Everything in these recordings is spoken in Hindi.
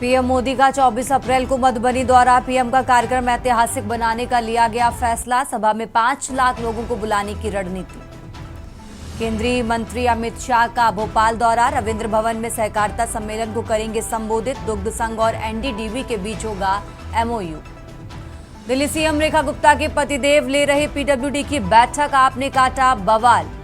पीएम मोदी का 24 अप्रैल को मधुबनी दौरा। पीएम का कार्यक्रम ऐतिहासिक बनाने का लिया गया फैसला। सभा में 5 लाख लोगों को बुलाने की रणनीति। केंद्रीय मंत्री अमित शाह का भोपाल दौरा। रविंद्र भवन में सहकारिता सम्मेलन को करेंगे संबोधित। दुग्ध संघ और एनडीडीबी के बीच होगा एमओयू। दिल्ली सीएम रेखा गुप्ता के पतिदेव ले रहे पीडब्ल्यूडी की बैठक। आपने काटा बवाल।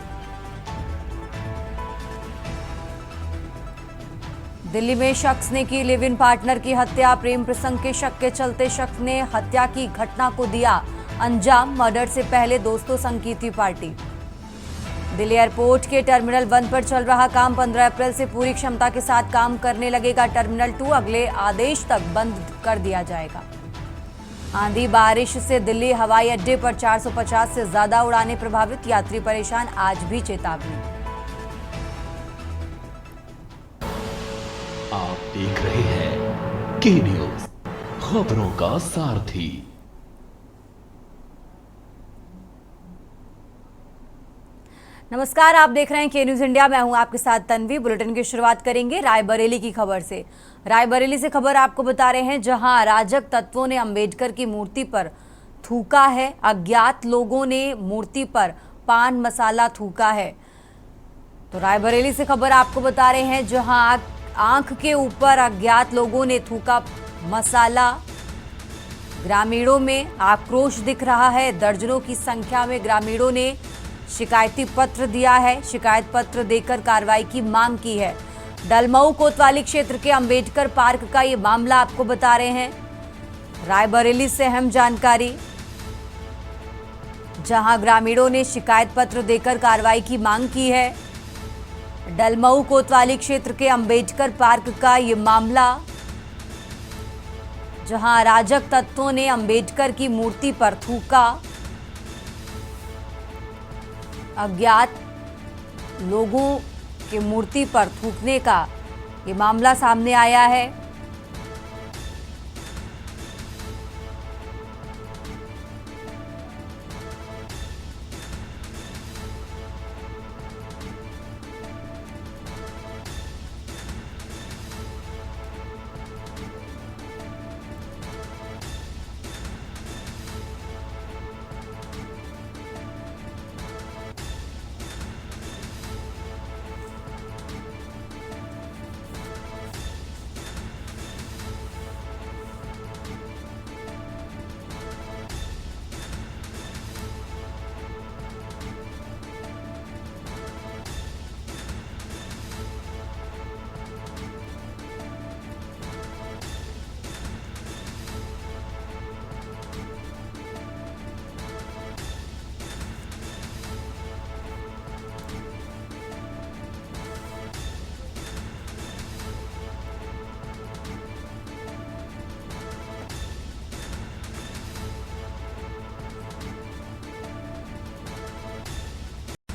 दिल्ली में शख्स ने की लिव इन पार्टनर की हत्या। प्रेम प्रसंग के शक के चलते शख्स ने हत्या की घटना को दिया अंजाम। मर्डर से पहले दोस्तों संग की थी पार्टी। दिल्ली एयरपोर्ट के टर्मिनल 1 पर चल रहा काम। 15 अप्रैल से पूरी क्षमता के साथ काम करने लगेगा टर्मिनल 2। अगले आदेश तक बंद कर दिया जाएगा। आंधी बारिश से दिल्ली हवाई अड्डे पर 450 से ज्यादा उड़ानें प्रभावित। यात्री परेशान, आज भी चेतावनी। आप देख रहे हैं के न्यूज, खबरों का सारथी। नमस्कार, आप देख रहे हैं के न्यूज इंडिया। मैं हूं आपके साथ तन्वी। बुलेटिन की शुरुआत करेंगे रायबरेली की खबर से। रायबरेली से खबर आपको बता रहे हैं, जहां अराजक तत्वों ने अंबेडकर की मूर्ति पर थूका है। अज्ञात लोगों ने मूर्ति पर पान मसाला थूका है। तो रायबरेली से खबर आपको बता रहे हैं, जहां आंख के ऊपर अज्ञात लोगों ने थूका मसाला। ग्रामीणों में आक्रोश दिख रहा है। दर्जनों की संख्या में ग्रामीणों ने शिकायती पत्र दिया है। शिकायत पत्र देकर कार्रवाई की मांग की है। डलमऊ कोतवाली क्षेत्र के अंबेडकर पार्क का ये मामला आपको बता रहे हैं। रायबरेली से अहम जानकारी, जहां ग्रामीणों ने शिकायत पत्र देकर कार्रवाई की मांग की है। डलमऊ कोतवाली क्षेत्र के अंबेडकर पार्क का ये मामला, जहां अराजक तत्वों ने अंबेडकर की मूर्ति पर थूका। अज्ञात लोगों की मूर्ति पर थूकने का ये मामला सामने आया है।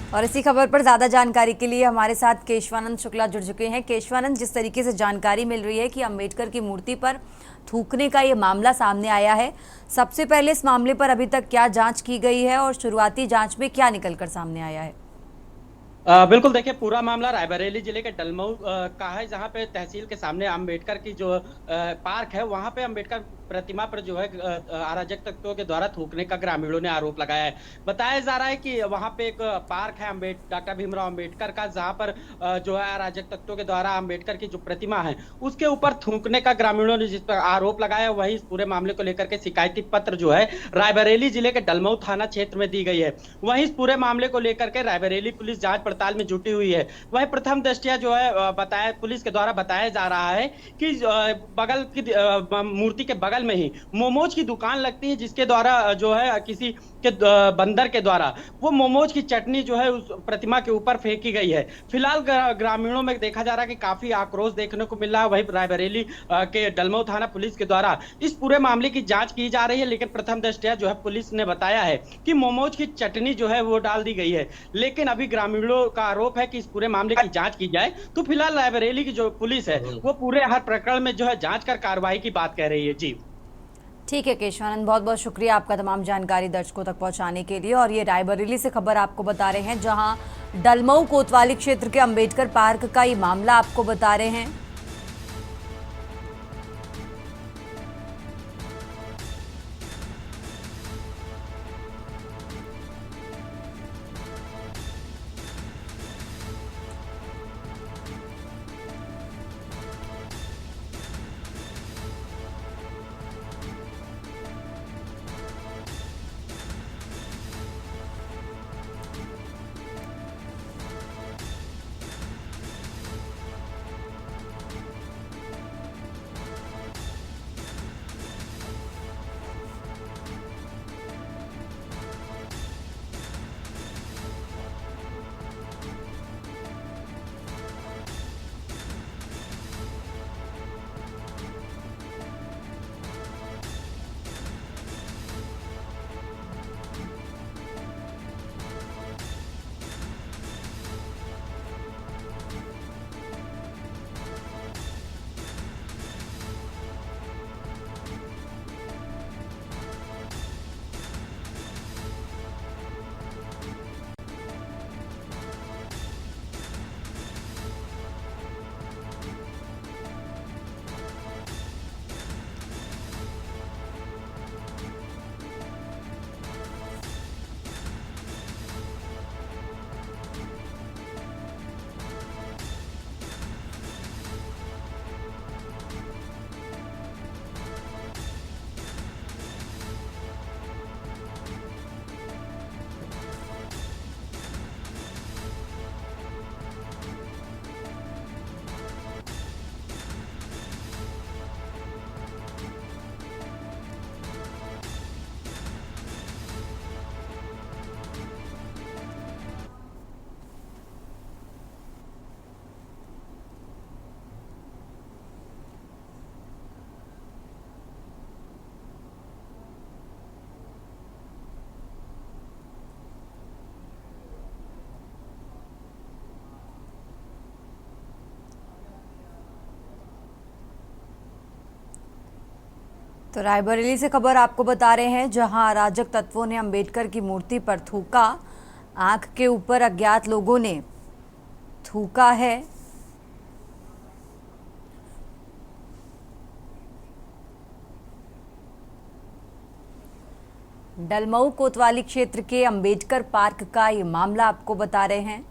और इसी खबर पर ज्यादा जानकारी के लिए हमारे साथ केशवानंद शुक्ला जुड़ चुके हैं। केशवानंद, जिस तरीके से जानकारी मिल रही है कि अंबेडकर की मूर्ति पर थूकने का ये मामला सामने आया है, सबसे पहले इस मामले पर अभी तक क्या जांच की गई है और शुरुआती जांच में क्या निकलकर सामने आया है? बिल्कुल, देखिए, पूरा मामला रायबरेली जिले के डलमऊ का है, जहां पे तहसील के सामने अंबेडकर की जो पार्क है, वहां पे अंबेडकर प्रतिमा पर जो है अराजक तत्वों के द्वारा थूकने का ग्रामीणों ने आरोप लगाया है। बताया जा रहा है कि वहां पे एक पार्क है डॉक्टर भीमराव अंबेडकर का, जहां पर जो है अराजक तत्वों के द्वारा अंबेडकर की जो प्रतिमा है उसके ऊपर थूकने का ग्रामीणों ने जिस पर आरोप लगाया, वही इस पूरे मामले को लेकर के शिकायती पत्र जो है रायबरेली जिले के डलमऊ थाना क्षेत्र में दी गई है। वहीं इस पूरे मामले को लेकर के रायबरेली पुलिस जांच पड़ताल में जुटी हुई है। वहीं प्रथम दृष्टया जो है बताया, पुलिस के द्वारा बताया जा रहा है कि बगल की मूर्ति के बगल में ही मोमोज की दुकान लगती है, जिसके द्वारा जो है किसी के बंदर के द्वारा वो मोमोज की चटनी जो है उस प्रतिमा के ऊपर फेंकी गई है। फिलहाल ग्रामीणों में देखा जा रहा है कि काफी आक्रोश देखने को मिल रहा है। वहीं रायबरेली के डलमऊ थाना पुलिस के द्वारा इस पूरे मामले की जांच की जा रही है, लेकिन प्रथम दृष्टया जो है पुलिस ने बताया है कि मोमोज की चटनी जो है वो डाल दी गई है। लेकिन अभी ग्रामीणों का आरोप है कि इस पूरे मामले की जांच की जाए। तो फिलहाल रायबरेली की जो पुलिस है वो पूरे हर प्रकरण में जो है जांच कर कार्रवाई की बात कह रही है। जी ठीक है केशवानंद, बहुत बहुत शुक्रिया आपका तमाम जानकारी दर्शकों तक पहुंचाने के लिए। और ये रायबरेली से खबर आपको बता रहे हैं, जहां डलमऊ कोतवाली क्षेत्र के अंबेडकर पार्क का ये मामला आपको बता रहे हैं। तो रायबरेली से खबर आपको बता रहे हैं, जहां अराजक तत्वों ने अंबेडकर की मूर्ति पर थूका। आंख के ऊपर अज्ञात लोगों ने थूका है। डलमऊ कोतवाली क्षेत्र के अंबेडकर पार्क का ये मामला आपको बता रहे हैं,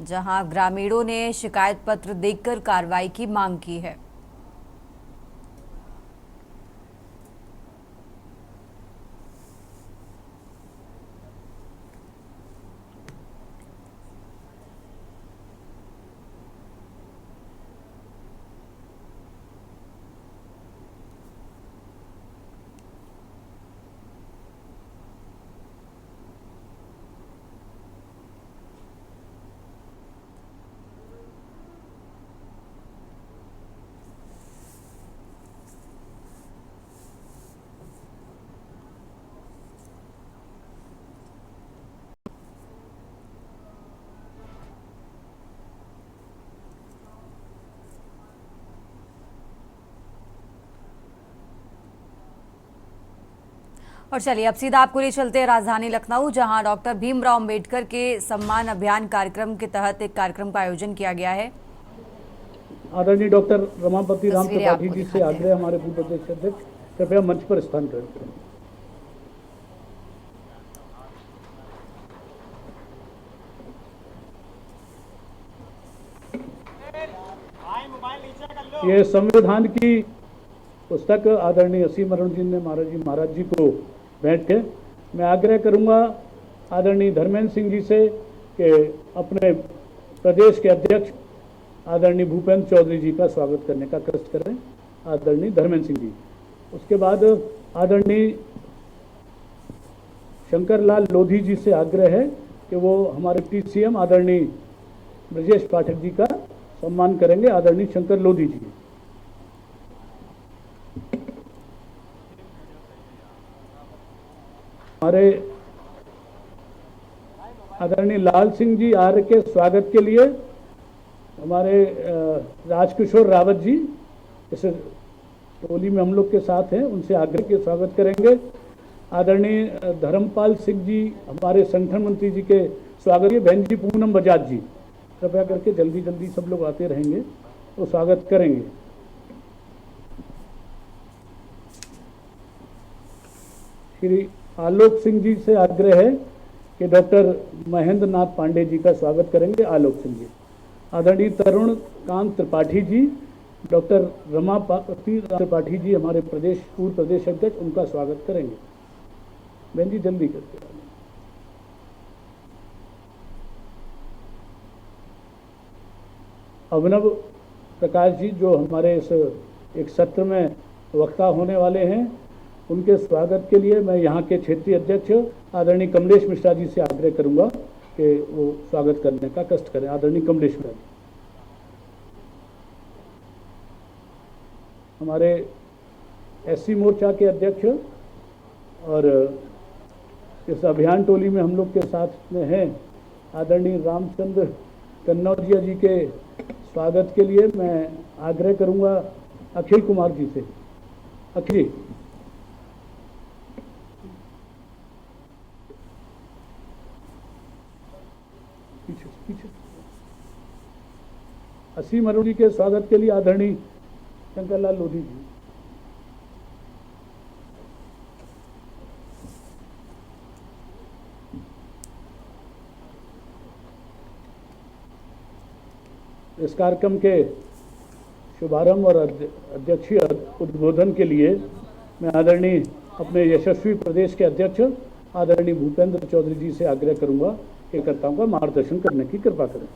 जहां ग्रामीणों ने शिकायत पत्र देकर कार्रवाई की मांग की है। और चलिए अब सीधा आपको लिए चलते हैं राजधानी लखनऊ, जहां डॉक्टर भीमराव अंबेडकर के सम्मान अभियान कार्यक्रम के तहत एक कार्यक्रम का आयोजन किया गया है। आदरणीय डॉक्टर रमापति राम तस्वीरें त्रिपाठी आपको जी से दिखाते हैं। आग्रह हमारे पूर्व प्रदेश अध्यक्ष कृपया मंच पर स्थान ग्रहण करें। ये संविधान की पुस्तक आदरणीय असीम अरुण जी ने महाराज जी को भेंट के मैं आग्रह करूंगा आदरणीय धर्मेंद्र सिंह जी से कि अपने प्रदेश के अध्यक्ष आदरणीय भूपेंद्र चौधरी जी का स्वागत करने का कष्ट करें। आदरणीय धर्मेंद्र सिंह जी, उसके बाद आदरणीय शंकर लाल लोधी जी से आग्रह है कि वो हमारे TCM आदरणीय ब्रजेश पाठक जी का सम्मान करेंगे। आदरणीय शंकर लोधी जी, हमारे आदरणीय लाल सिंह जी आर्य के स्वागत के लिए हमारे राजकिशोर रावत जी इस टोली में हम लोग के साथ हैं, उनसे आग्रह के स्वागत करेंगे। आदरणीय धर्मपाल सिंह जी हमारे संगठन मंत्री जी के स्वागत, बहन जी पूनम बजाज जी कृपया करके जल्दी जल्दी सब लोग आते रहेंगे तो स्वागत करेंगे। श्री आलोक सिंह जी से आग्रह है कि डॉक्टर महेंद्र नाथ पांडे जी का स्वागत करेंगे। आलोक सिंह जी, आदरणीय तरुण कांत त्रिपाठी जी, डॉक्टर रमापति त्रिपाठी जी हमारे पूर्व प्रदेश अध्यक्ष, उनका स्वागत करेंगे। बहन जी जल्दी करके। अभिनव प्रकाश जी जो हमारे इस एक सत्र में वक्ता होने वाले हैं, उनके स्वागत के लिए मैं यहाँ के क्षेत्रीय अध्यक्ष आदरणीय कमलेश मिश्रा जी से आग्रह करूंगा कि वो स्वागत करने का कष्ट करें। आदरणीय कमलेश मिश्रा जी, हमारे SC मोर्चा के अध्यक्ष और इस अभियान टोली में हम लोग के साथ में हैं आदरणीय रामचंद्र कन्नौजिया जी के स्वागत के लिए मैं आग्रह करूंगा अखिल कुमार जी से। अखिल, पीछे असीम अरुण जी के स्वागत के लिए आदरणीय शंकरलाल लोधी जी। इस कार्यक्रम के शुभारंभ और अध्यक्षीय उद्बोधन के लिए मैं आदरणीय अपने यशस्वी प्रदेश के अध्यक्ष आदरणीय भूपेंद्र चौधरी जी से आग्रह करूंगा कि कर्ताओं का मार्गदर्शन करने की कृपा करें।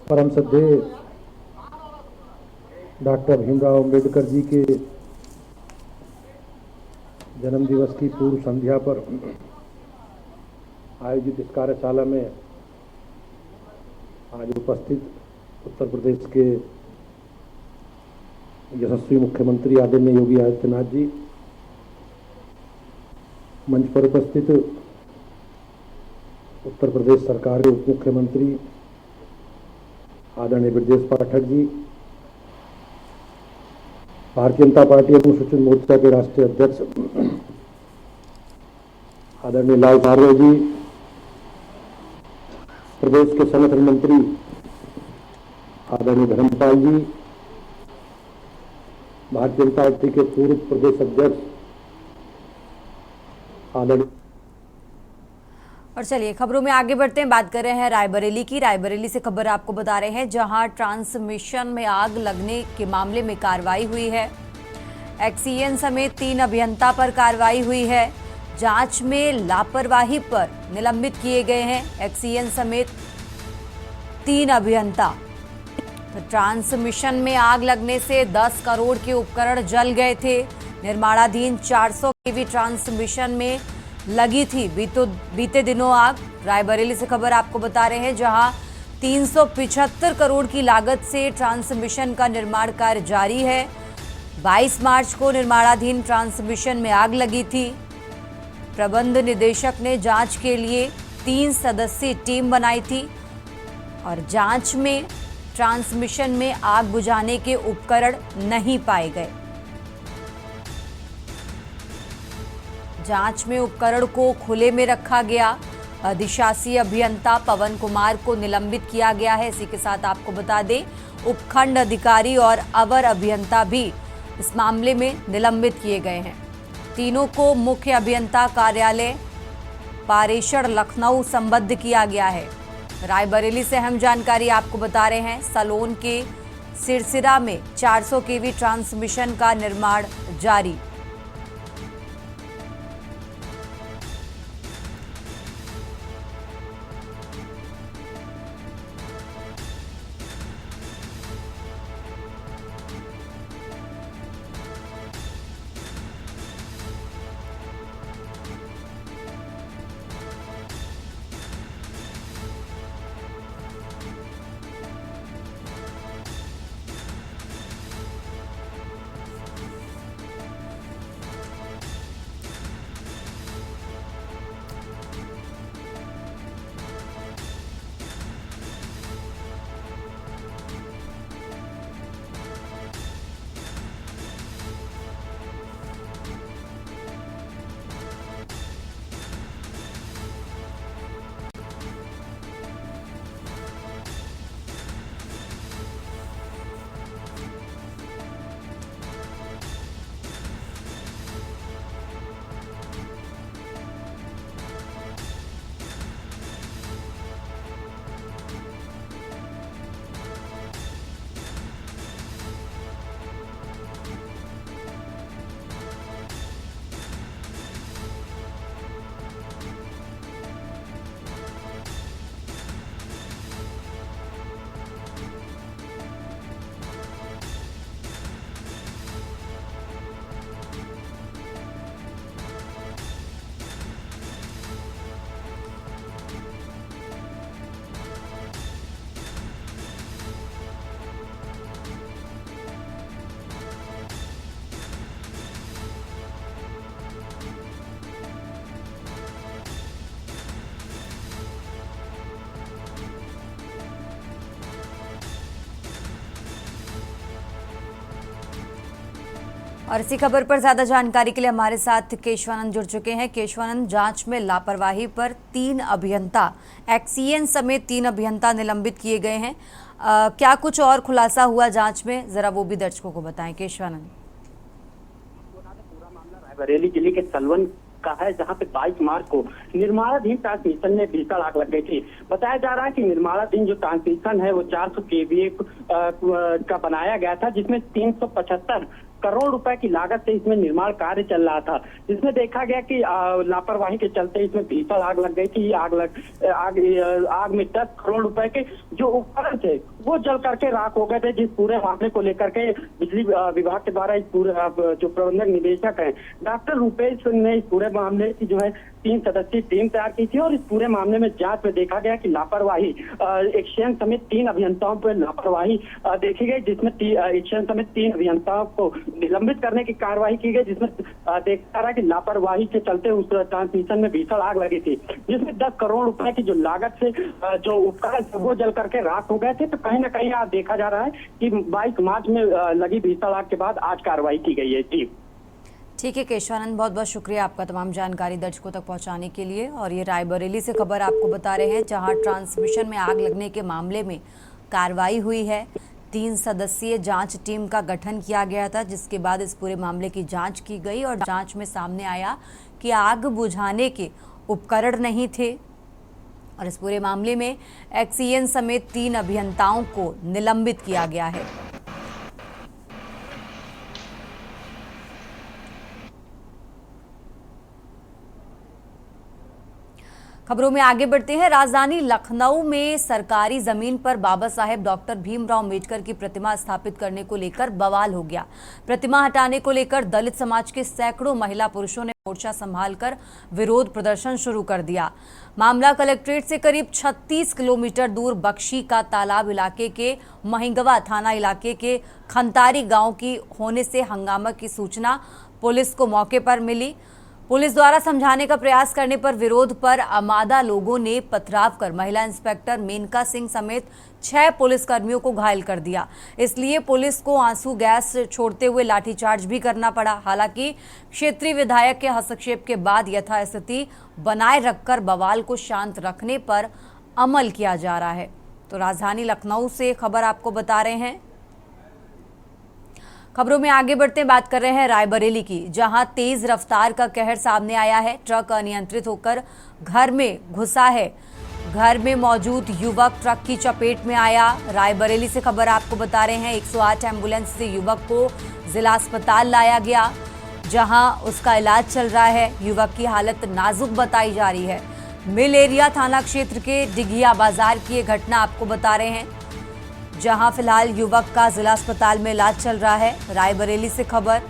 परम श्रद्धेय डॉक्टर भीमराव अंबेडकर जी के जन्म दिवस की पूर्व संध्या पर आयोजित इस कार्यशाला में आज उपस्थित उत्तर प्रदेश के यशस्वी मुख्यमंत्री आदरणीय योगी आदित्यनाथ जी, मंच पर उपस्थित उत्तर प्रदेश सरकार के उप मुख्यमंत्री आदरणीय ब्रजेश पाठक जी, भारतीय जनता पार्टी अनुसूचित मोर्चा के राष्ट्रीय अध्यक्ष आदरणीय लाल यादव जी, प्रदेश के संगठन मंत्री आदरणीय धर्मपाल जी, भारतीय जनता पार्टी के पूर्व प्रदेश अध्यक्ष आदरणीय। और चलिए खबरों में आगे बढ़ते हैं, बात कर रहे हैं रायबरेली की। रायबरेली से खबर आपको बता रहे हैं, जहां ट्रांसमिशन में आग लगने के मामले में कार्रवाई हुई है। एक्सीएन समेत 3 अभियंता पर कार्रवाई हुई है। जांच में लापरवाही पर निलंबित किए गए हैं एक्सीएन समेत 3 अभियंता। तो ट्रांसमिशन में आग लगने से 10 करोड़ के उपकरण जल गए थे। निर्माणाधीन 400 केवी ट्रांसमिशन में लगी थी बीते दिनों आग। रायबरेली से खबर आपको बता रहे हैं, जहां 375 करोड़ की लागत से ट्रांसमिशन का निर्माण कार्य जारी है। 22 मार्च को निर्माणाधीन ट्रांसमिशन में आग लगी थी। प्रबंध निदेशक ने जांच के लिए 3 सदस्यीय टीम बनाई थी और जांच में ट्रांसमिशन में आग बुझाने के उपकरण नहीं पाए गए। जांच में उपकरण को खुले में रखा गया। अधिशासी अभियंता पवन कुमार को निलंबित किया गया है। इसी के साथ आपको बता दें, उपखंड अधिकारी और अवर अभियंता भी इस मामले में निलंबित किए गए हैं। तीनों को मुख्य अभियंता कार्यालय पारेषण लखनऊ संबद्ध किया गया है। रायबरेली से अहम जानकारी आपको बता रहे हैं, सलोन के सिरसिरा में 400 केवी ट्रांसमिशन का निर्माण जारी। और इसी खबर पर ज्यादा जानकारी के लिए हमारे साथ केशवानंद जुड़ चुके हैं। केशवानंद, जांच में लापरवाही पर 3 अभियंता एक्सीएन समेत 3 अभियंता निलंबित किए गए हैं। क्या कुछ और खुलासा हुआ जांच में, जरा वो भी दर्शकों को बताएं। केशवानंद, पूरा मामला रायबरेली जिले के सलवन का है, जहां पे 22 मार्च को निर्माणाधीन ट्रांसमिशन में भीषण आग लग गई थी। बताया जा रहा है कि निर्माणाधीन जो ट्रांसमिशन है वो 400 केवीए का बनाया गया था, जिसमें 375 करोड़ रुपए की लागत से इसमें निर्माण कार्य चल रहा था। जिसमें देखा गया कि लापरवाही के चलते इसमें भीषण आग लग गई थी। आग में 10 करोड़ रुपए के जो उपकरण थे वो जल करके राख हो गए थे। जिस पूरे मामले को लेकर के बिजली विभाग के द्वारा इस पूरे जो प्रबंधक निदेशक है डॉक्टर रुपेश ने इस पूरे मामले की जो है 3 सदस्यीय टीम तैयार की थी और इस पूरे मामले में जांच में देखा गया कि लापरवाही एक्शन समेत 3 अभियंताओं पर लापरवाही देखी गई, जिसमें एक्शन समेत 3 अभियंताओं को निलंबित करने की कार्रवाई की गई, जिसमें देखा रहा कि लापरवाही के चलते उस ट्रांसमिशन में भीषण आग लगी थी, जिसमें 10 करोड़ रुपए की जो लागत से जो उपकरण वो जल करके राख हो गए थे। तो कहीं ना कहीं आज देखा जा रहा है कि 22 मार्च में लगी भीषण आग के बाद आज कार्रवाई की गई है। जी ठीक है केशवानंद, बहुत बहुत शुक्रिया आपका तमाम जानकारी दर्शकों तक पहुंचाने के लिए। और ये रायबरेली से खबर आपको बता रहे हैं जहां ट्रांसमिशन में आग लगने के मामले में कार्रवाई हुई है। 3 सदस्यीय जांच टीम का गठन किया गया था, जिसके बाद इस पूरे मामले की जांच की गई और जांच में सामने आया कि आग बुझाने के उपकरण नहीं थे और इस पूरे मामले में एक्सीएन समेत 3 अभियंताओं को निलंबित किया गया है। खबरों में आगे बढ़ते हैं। राजधानी लखनऊ में सरकारी जमीन पर बाबा साहेब डॉक्टर भीमराव अम्बेडकर की प्रतिमा स्थापित करने को लेकर बवाल हो गया। प्रतिमा हटाने को लेकर दलित समाज के सैकड़ों महिला पुरुषों ने मोर्चा संभालकर विरोध प्रदर्शन शुरू कर दिया। मामला कलेक्ट्रेट से करीब 36 किलोमीटर दूर बख्शी का तालाब इलाके के महिंगवा थाना इलाके के खंतारी गांव की होने से हंगामा की सूचना पुलिस को मौके पर मिली। पुलिस द्वारा समझाने का प्रयास करने पर विरोध पर आमादा लोगों ने पथराव कर महिला इंस्पेक्टर मेनका सिंह समेत 6 पुलिसकर्मियों को घायल कर दिया। इसलिए पुलिस को आंसू गैस छोड़ते हुए लाठीचार्ज भी करना पड़ा। हालांकि क्षेत्रीय विधायक के हस्तक्षेप के बाद यथास्थिति बनाए रखकर बवाल को शांत रखने पर अमल किया जा रहा है। तो राजधानी लखनऊ से खबर आपको बता रहे हैं। खबरों में आगे बढ़ते बात कर रहे हैं रायबरेली की, जहां तेज रफ्तार का कहर सामने आया है। ट्रक अनियंत्रित होकर घर में घुसा है। घर में मौजूद युवक ट्रक की चपेट में आया। रायबरेली से खबर आपको बता रहे हैं। 108 एम्बुलेंस से युवक को जिला अस्पताल लाया गया, जहां उसका इलाज चल रहा है। युवक की हालत नाजुक बताई जा रही है। मिल एरिया थाना क्षेत्र के डिघिया बाजार की ये घटना आपको बता रहे हैं, जहां फिलहाल युवक का जिला अस्पताल में इलाज चल रहा है। रायबरेली से खबर,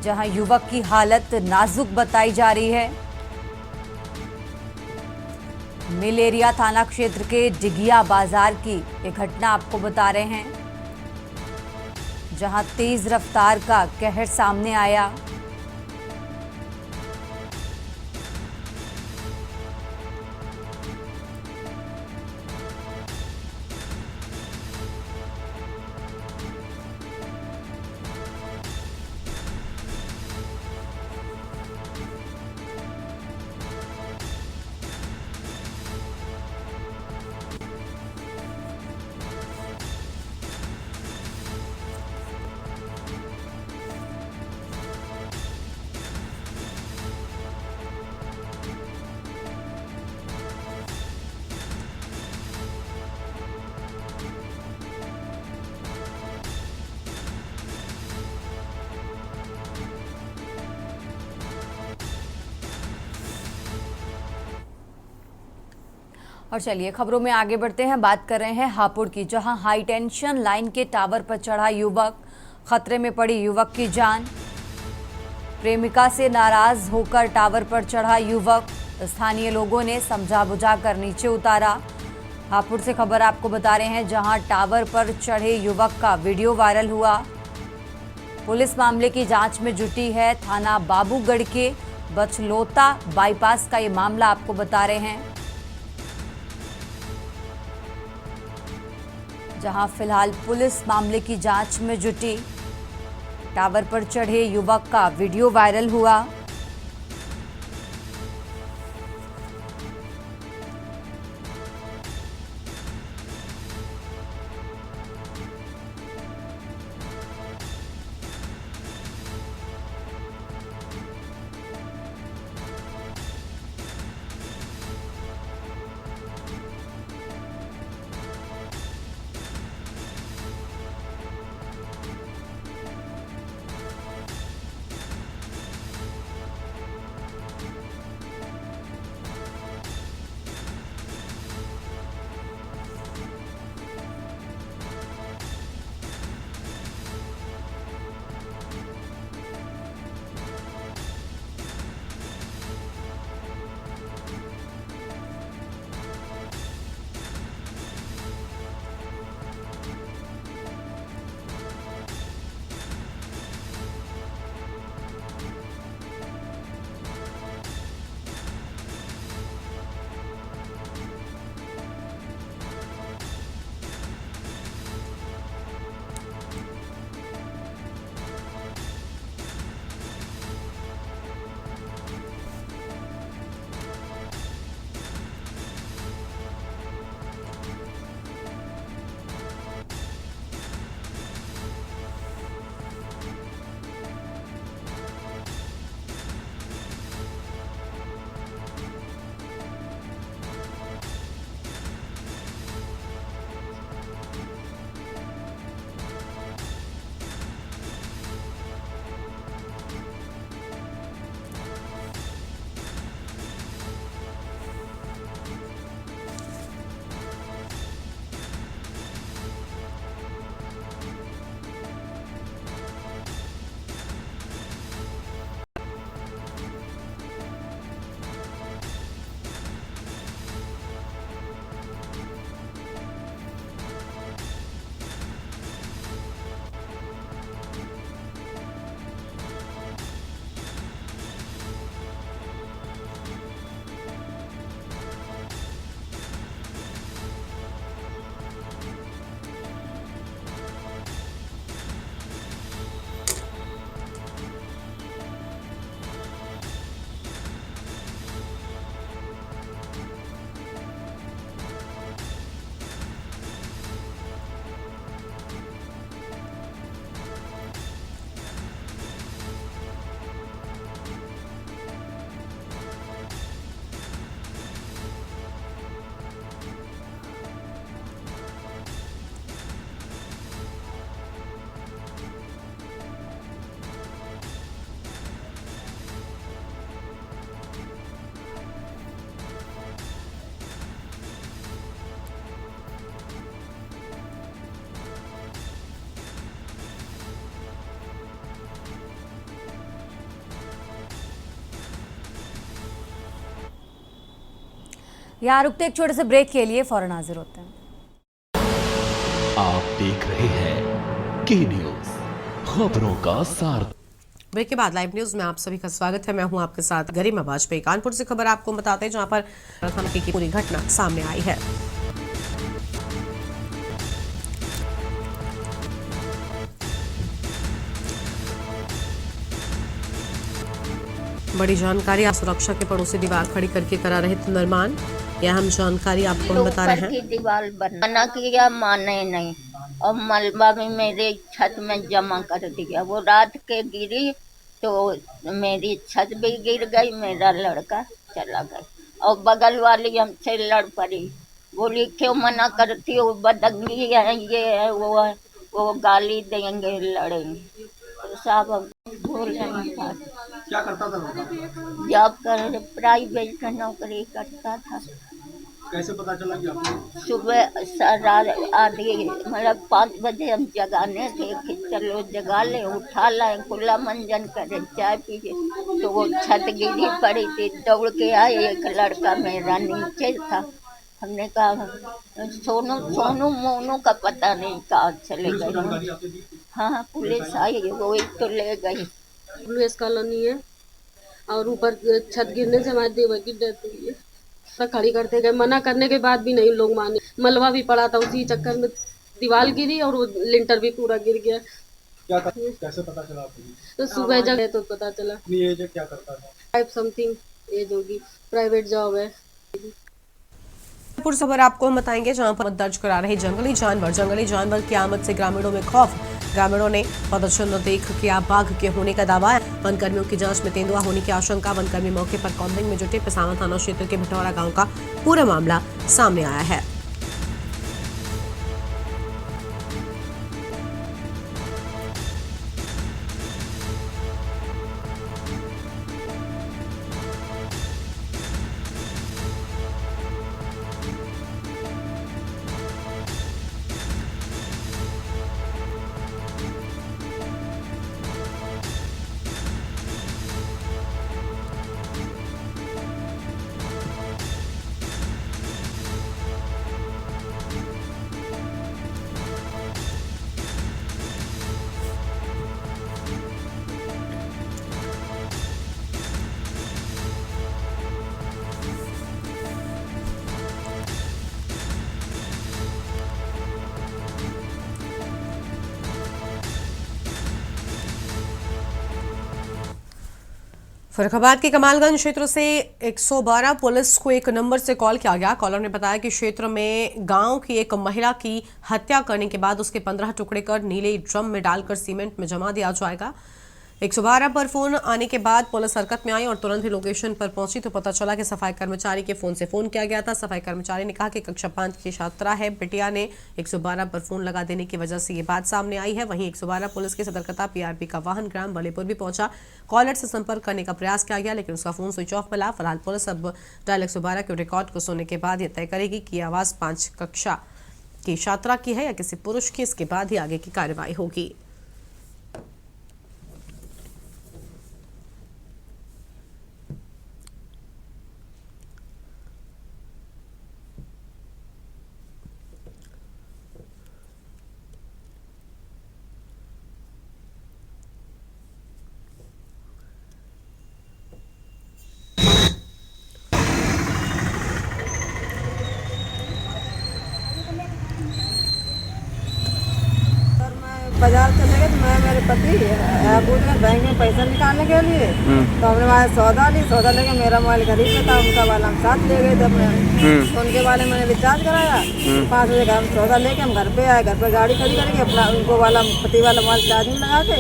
जहां युवक की हालत नाजुक बताई जा रही है। मिल एरिया थाना क्षेत्र के डिघिया बाजार की ये घटना आपको बता रहे हैं, जहां तेज रफ्तार का कहर सामने आया। और चलिए खबरों में आगे बढ़ते हैं। बात कर रहे हैं हापुड़ की, जहां हाई टेंशन लाइन के टावर पर चढ़ा युवक, खतरे में पड़ी युवक की जान। प्रेमिका से नाराज होकर टावर पर चढ़ा युवक, स्थानीय लोगों ने समझा बुझा कर नीचे उतारा। हापुड़ से खबर आपको बता रहे हैं, जहां टावर पर चढ़े युवक का वीडियो वायरल हुआ। पुलिस मामले की जांच में जुटी है। थाना बाबूगढ़ के बचलोता बाईपास का ये मामला आपको बता रहे हैं, जहां फिलहाल पुलिस मामले की जांच में जुटी। टावर पर चढ़े युवक का वीडियो वायरल हुआ। यहाँ रुकते एक छोटे से ब्रेक के लिए, फौरन हाजिर होते हैं। आप देख रहे हैं के न्यूज, खबरों का सार। ब्रेक के बाद लाइव न्यूज में आप सभी का स्वागत है। मैं हूं आपके साथ गरिमा वाजपेयी। कानपुर से खबर आपको बताते हैं, जहां पर धमकी की पूरी घटना सामने आई है। बड़ी जानकारी, आप सुरक्षा के पड़ोसी दीवार खड़ी करके करा रहे थे निर्माण। यह हम जानकारी आपको हम बता रहे हैं। दीवार बना किया, माने नहीं, और मलबा भी मेरे छत में जमा कर दिया। वो रात के गिरी तो मेरी छत भी गिर गई, मेरा लड़का चला गया, और बगल वाली हमसे लड़ पड़ी, बोली क्यों मना करती हो, बदंगी है, ये है, वो है, वो गाली देंगे, लड़ेंगे। तो साहब भूल रहे क्या करता था? जॉब कर, प्राइवेट नौकरी करता था। कैसे पता चला कि आपको? सुबह आधी मतलब 5 बजे हम जगाने थे कि चलो जगा ले, उठा लाए, खुला मंजन करे, चाय पिए, तो वो छत गिरी पड़ी थी। दौड़ के आए, एक लड़का मेरा नीचे था। हमने कहा सोनू सोनू मोनू का पता नहीं कहाँ चले गए। हाँ, पुलिस आई, वो ही तो ले गई। पुलिस कॉलोनी है और ऊपर छत गिरने से हमारे देवर की डेथ हुई है। खड़ी करते गए, मना करने के बाद भी नहीं लोग माने। मलबा भी पड़ा था, उसी चक्कर में दीवार गिरी और वो लिंटर भी पूरा गिर गया। कैसे पता चला आपको? तो सुबह जब तो पता चला। अपनी एज क्या करता था? 5 समथिंग एज होगी, प्राइवेट जॉब है। खबर आपको हम बताएंगे, जहां पर दर्ज करा रहे जंगली जानवर की आमद से ग्रामीणों में खौफ। ग्रामीणों ने पदचिन्ह देख किया बाघ के होने का दावा। वनकर्मियों की जांच में तेंदुआ होने की आशंका। वनकर्मी मौके पर कॉम्बिंग में जुटे। पिसावा थाना क्षेत्र के भिटौरा गांव का पूरा मामला सामने आया है। फर्रुखाबाद के कमालगंज क्षेत्र से 112 पुलिस को एक नंबर से कॉल किया गया। कॉलर ने बताया कि क्षेत्र में गांव की एक महिला की हत्या करने के बाद उसके 15 टुकड़े कर नीले ड्रम में डालकर सीमेंट में जमा दिया जाएगा। 112 पर फोन आने के बाद पुलिस हरकत में आई और तुरंत ही लोकेशन पर पहुंची तो पता चला कि सफाई कर्मचारी के फोन से फोन किया गया था। सफाई कर्मचारी ने कहा कि कक्षा 5 की छात्रा है, बिटिया ने 112 पर फोन लगा देने की वजह से ये बात सामने आई है। वहीं 112 पुलिस की सतर्कता पीआरपी का वाहन ग्राम बलेपुर भी पहुंचा। कॉलर से संपर्क करने का प्रयास किया गया लेकिन उसका फोन स्विच ऑफ मिला। फिलहाल पुलिस अब डायल 112 के रिकॉर्ड को सुनने के बाद यह तय करेगी कि आवाज 5 कक्षा की छात्रा की है या किसी पुरुष की। इसके बाद ही आगे की कार्रवाई होगी। बाजार चले गए तो मैं मेरे पति पूछ रहे बैंक में पैसा निकालने के लिए, तो हमने वहाँ सौदा ली। सौदा लेके मेरा मोबाइल खरीद में था, उनका वाला हम साथ ले गए थे अपने। तो उनके वाले मैंने रिचार्ज कराया। 5 बजे का हम सौदा लेके हम घर पे आए। घर पे गाड़ी खड़ी करके अपना उनको वाला पति वाला मोबाइल चार्जिंग लगा के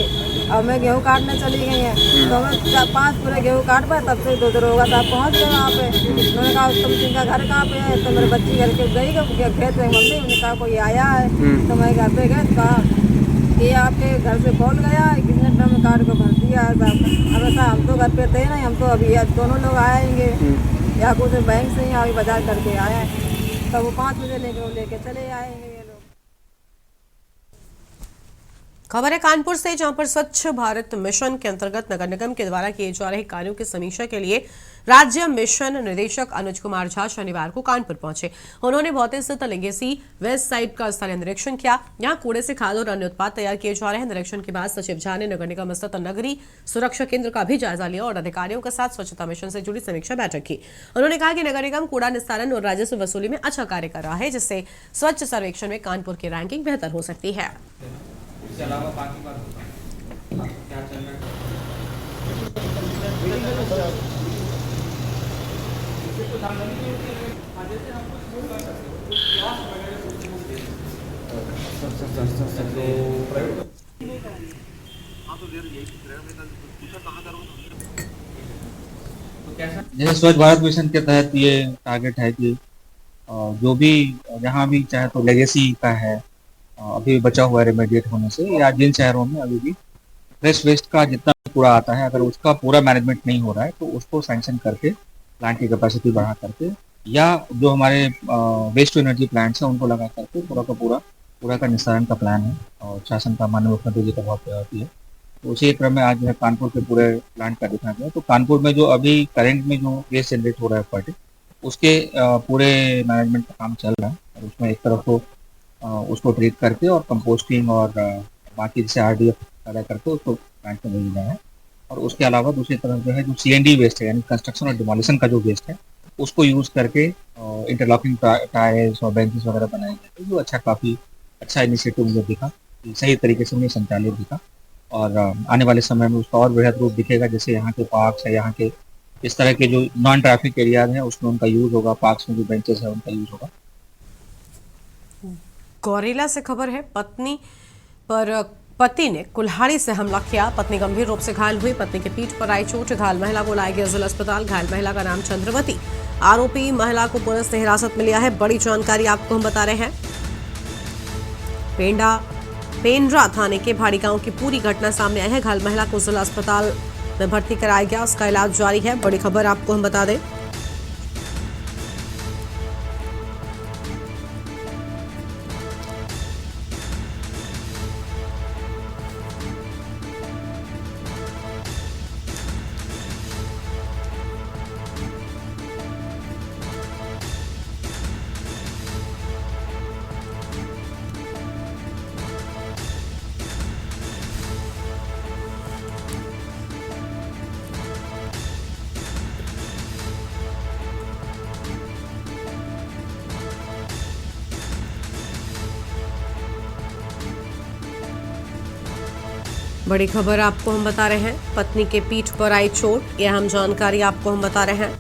और मैं गेहूँ काटने चली गई है। तो हमें 5 पूरे गेहूँ काट पाए, तब से 2 दरोगा साहब पहुँच गए वहाँ पे। उन्होंने कहा तुम जिनका घर कहाँ पे है, तो मेरे बच्ची घर के गई खेत में मम्मी। उन्होंने कहा कोई आया है, तो मैं घर पे गए तो कहा ये आपके घर से कॉल गया है, कितने ड्रम काट को भर दिया है साहब। अब ऐसा हम तो घर पे थे नहीं, हम तो अभी दोनों लोग आएंगे या कुछ बैंक से ही अभी बाजार करके आए हैं। तो वो 5 बजे लेके चले आएंगे ये लोग। खबर है कानपुर से, जहां पर स्वच्छ भारत मिशन के अंतर्गत नगर निगम के द्वारा किए जा रहे कार्यों की समीक्षा के लिए राज्य मिशन निदेशक अनुज कुमार झा शनिवार को कानपुर पहुंचे। उन्होंने भौतिक स्थित लेगेसी वेस्ट साइड का स्थलीय निरीक्षण किया। यहां कूड़े से खाद और अन्य उत्पाद तैयार किए जा रहे हैं। निरीक्षण के बाद सचिव झा ने नगर निगम स्थित नगरीय सुरक्षा केंद्र का भी जायजा लिया और अधिकारियों के साथ स्वच्छता मिशन से जुड़ी समीक्षा बैठक की। उन्होंने कहा कि नगर निगम कूड़ा निस्तारण और राजस्व वसूली में अच्छा कार्य कर रहा है, जिससे स्वच्छ सर्वेक्षण में कानपुर की रैंकिंग बेहतर हो सकती है। इसके अलावा बाकी बात क्या चल रहा है? जैसे स्वच्छ भारत मिशन के तहत ये टारगेट है कि जो भी जहाँ भी चाहे तो लेगेसी का है अभी बचा हुआ है रेमेडिएट होने से, या जिन शहरों में अभी भी फ्रेश वेस्ट का जितना कूड़ा आता है अगर उसका पूरा मैनेजमेंट नहीं हो रहा है तो उसको सैंक्शन करके प्लांट की कैपेसिटी बढ़ा करके, या जो हमारे वेस्ट टू एनर्जी प्लांट्स हैं उनको लगा करके पूरा का पूरा का निस्तारण का प्लान है और शासन का माननीय मुख्यमंत्री जी का बहुत प्रायोरिटी है। तो उसी क्रम में आज जो है कानपुर के पूरे प्लांट का दिखा गया। तो कानपुर में जो अभी करंट में जो वेस्ट जनरेट हो रहा है पार्टी उसके पूरे मैनेजमेंट का काम चल रहा है और उसमें एक तरफ तो उसको ट्रीट करके और कंपोस्टिंग और बाकी जैसे RDF पैदा करके उसको प्लांट में भेजना है। और उसके अलावा दूसरी तरफ जो है जो CND वेस्ट है यानी कंस्ट्रक्शन और डिमोलिशन का जो वेस्ट है उसको यूज़ करके इंटरलॉकिंग टायर्स और बेंचेस वगैरह बनाए गए, जो काफ़ी अच्छा इनिशिएटिव मुझे दिखा, सही तरीके से उन्हें संचालित दिखा और आने वाले समय में उसका और बेहद रूप दिखेगा। जैसे यहाँ के पार्क्स है, यहाँ के इस तरह के जो नॉन ट्रैफिक एरियाज हैं उसमें उनका यूज़ होगा, पार्क्स में जो बेंचेस है उनका यूज़ होगा। गौरेला से खबर है, पति ने कुल्हाड़ी से हमला किया। पत्नी गंभीर रूप से घायल हुई। पत्नी के पीठ पर आई चोट। घायल महिला को लाया गया जिला अस्पताल। घायल महिला का नाम चंद्रवती। आरोपी महिला को पुलिस ने हिरासत में लिया है। बड़ी जानकारी आपको हम बता रहे हैं। पेंड्रा थाने के भाड़ी गांव की पूरी घटना सामने आई है। घायल महिला को जिला अस्पताल में भर्ती कराया गया, उसका इलाज जारी है। बड़ी खबर आपको हम बता दें। बड़ी खबर आपको हम बता रहे हैं। पत्नी के पीठ पर आई चोट, यह अहम जानकारी आपको हम बता रहे हैं।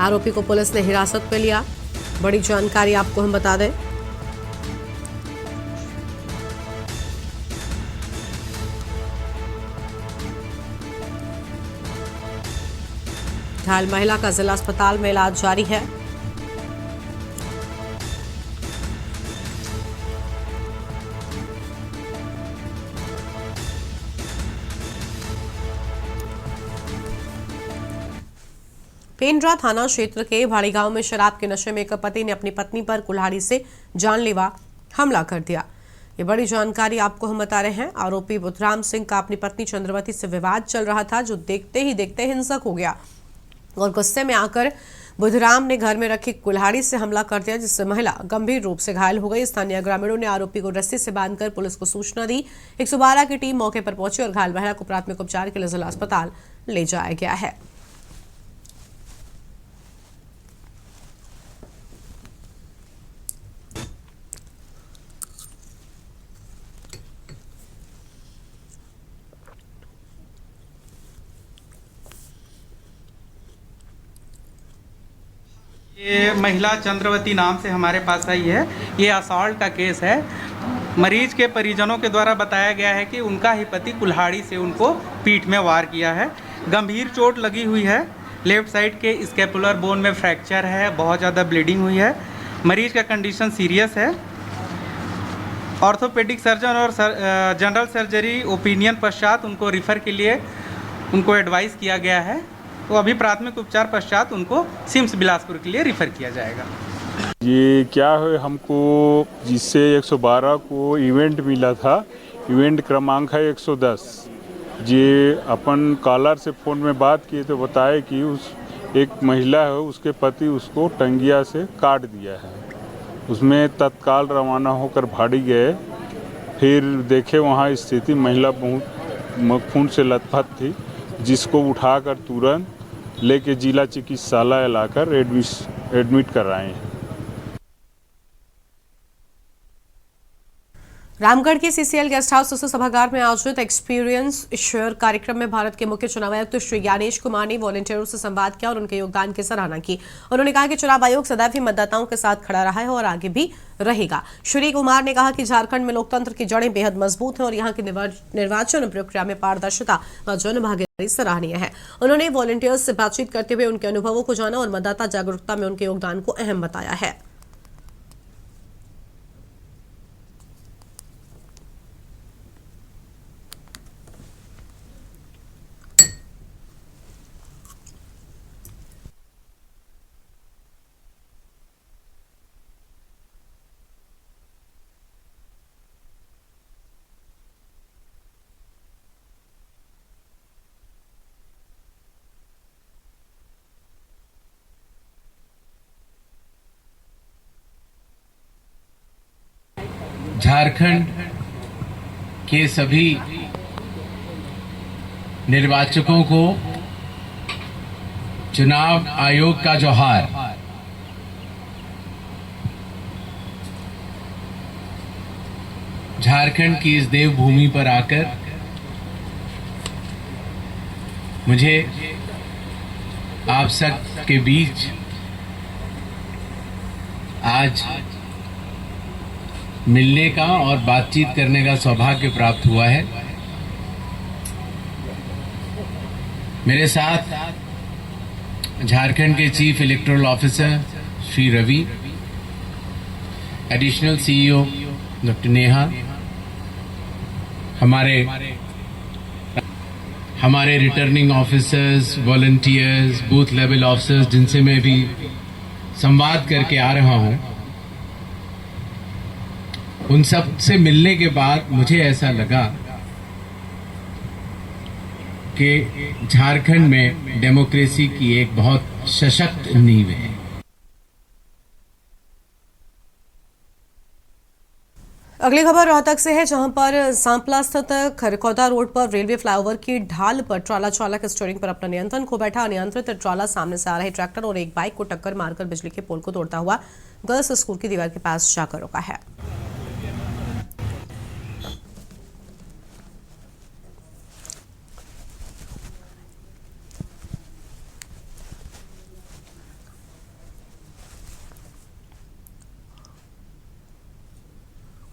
आरोपी को पुलिस ने हिरासत में लिया। बड़ी जानकारी आपको हम बता दें। घायल महिला का जिला अस्पताल में इलाज जारी है। पेंड्रा थाना क्षेत्र के भाड़ी गांव में शराब के नशे में एक पति ने अपनी पत्नी पर कुल्हाड़ी से जानलेवा हमला कर दिया। ये बड़ी जानकारी आपको हम बता रहे हैं। आरोपी बुधराम सिंह का अपनी पत्नी चंद्रवती से विवाद चल रहा था, जो देखते ही देखते हिंसक हो गया और गुस्से में आकर बुधराम ने घर में रखी कुल्हाड़ी से हमला कर दिया, जिससे महिला गंभीर रूप से घायल हो गई। स्थानीय ग्रामीणों ने आरोपी को रस्सी से बांधकर पुलिस को सूचना दी। 112 की टीम मौके पर पहुंची और घायल महिला को प्राथमिक उपचार के लिए जिला अस्पताल ले जाया गया है। ये महिला चंद्रवती नाम से हमारे पास आई है। ये असॉल्ट का केस है। मरीज के परिजनों के द्वारा बताया गया है कि उनका ही पति कुल्हाड़ी से उनको पीठ में वार किया है। गंभीर चोट लगी हुई है। लेफ्ट साइड के स्कैपुलर बोन में फ्रैक्चर है, बहुत ज़्यादा ब्लीडिंग हुई है। मरीज का कंडीशन सीरियस है। ऑर्थोपेडिक सर्जन और जनरल सर्जरी ओपिनियन पश्चात उनको रिफ़र के लिए उनको एडवाइस किया गया है। तो अभी प्राथमिक उपचार पश्चात उनको सिम्स बिलासपुर के लिए रिफ़र किया जाएगा। ये क्या है, हमको जिससे 112 को इवेंट मिला था, इवेंट क्रमांक है 110। ये अपन कॉलर से फ़ोन में बात किए तो बताए कि उस एक महिला है, उसके पति उसको टंगिया से काट दिया है। उसमें तत्काल रवाना होकर भाड़ी गए, फिर देखे वहाँ स्थिति महिला बहुत खून से लथपथ थी, जिसको उठाकर तुरंत लेके जिला चिकित्सालय लाकर एडमिट कराए हैं। रामगढ़ के सीसीएल गेस्ट हाउस उस सभागार में आयोजित एक्सपीरियंस शेयर कार्यक्रम में भारत के मुख्य चुनाव आयुक्त श्री ज्ञानेश कुमार ने वॉलंटियरों से संवाद किया और उनके योगदान की सराहना की। उन्होंने कहा कि चुनाव आयोग सदैव ही मतदाताओं के साथ खड़ा रहा है और आगे भी रहेगा। श्री कुमार ने कहा कि झारखंड में लोकतंत्र की जड़ें बेहद मजबूत हैं और यहाँ की निर्वाचन प्रक्रिया में पारदर्शिता व जन भागीदारी सराहनीय है। उन्होंने वॉलंटियर्स से बातचीत करते हुए उनके अनुभवों को जाना और मतदाता जागरूकता में उनके योगदान को अहम बताया है। झारखंड के सभी निर्वाचकों को चुनाव आयोग का जोहार। झारखंड की इस देवभूमि पर आकर मुझे आप सब के बीच आज मिलने का और बातचीत करने का सौभाग्य प्राप्त हुआ है। मेरे साथ झारखंड के chief electoral officer Shri Ravi, additional CEO doctor Neha, हमारे returning officers, volunteers, booth level officers जिनसे मैं भी संवाद करके आ रहा हूं, उन सब से मिलने के बाद मुझे ऐसा लगा कि झारखंड में डेमोक्रेसी की एक बहुत सशक्त नींव है। अगली खबर रोहतक से है, जहां पर सांपला स्थित खरकौदा रोड पर रेलवे फ्लाईओवर की ढाल पर ट्राला चालक स्टीयरिंग पर अपना नियंत्रण खो बैठा। अनियंत्रित ट्राला सामने से आ रहे ट्रैक्टर और एक बाइक को टक्कर मारकर बिजली के पोल को तोड़ता हुआ गर्ल्स स्कूल की दीवार के पास जाकर रुका है।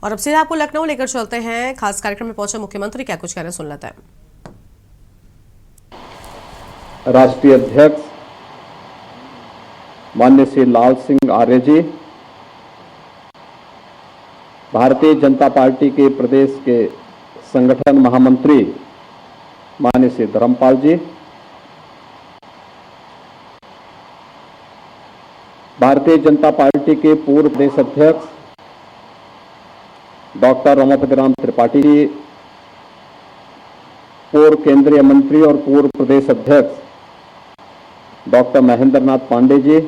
और अब से आपको लखनऊ लेकर चलते हैं। खास कार्यक्रम में पहुंचे मुख्यमंत्री क्या कुछ कह रहे, सुन लेते हैं। राष्ट्रीय अध्यक्ष माननीय श्री लाल सिंह आर्य जी, भारतीय जनता पार्टी के प्रदेश के संगठन महामंत्री माननीय श्री धर्मपाल जी, भारतीय जनता पार्टी के पूर्व प्रदेश अध्यक्ष डॉक्टर रमापति राम त्रिपाठी जी, पूर्व केंद्रीय मंत्री और पूर्व प्रदेश अध्यक्ष डॉक्टर महेंद्र नाथ पांडे जी,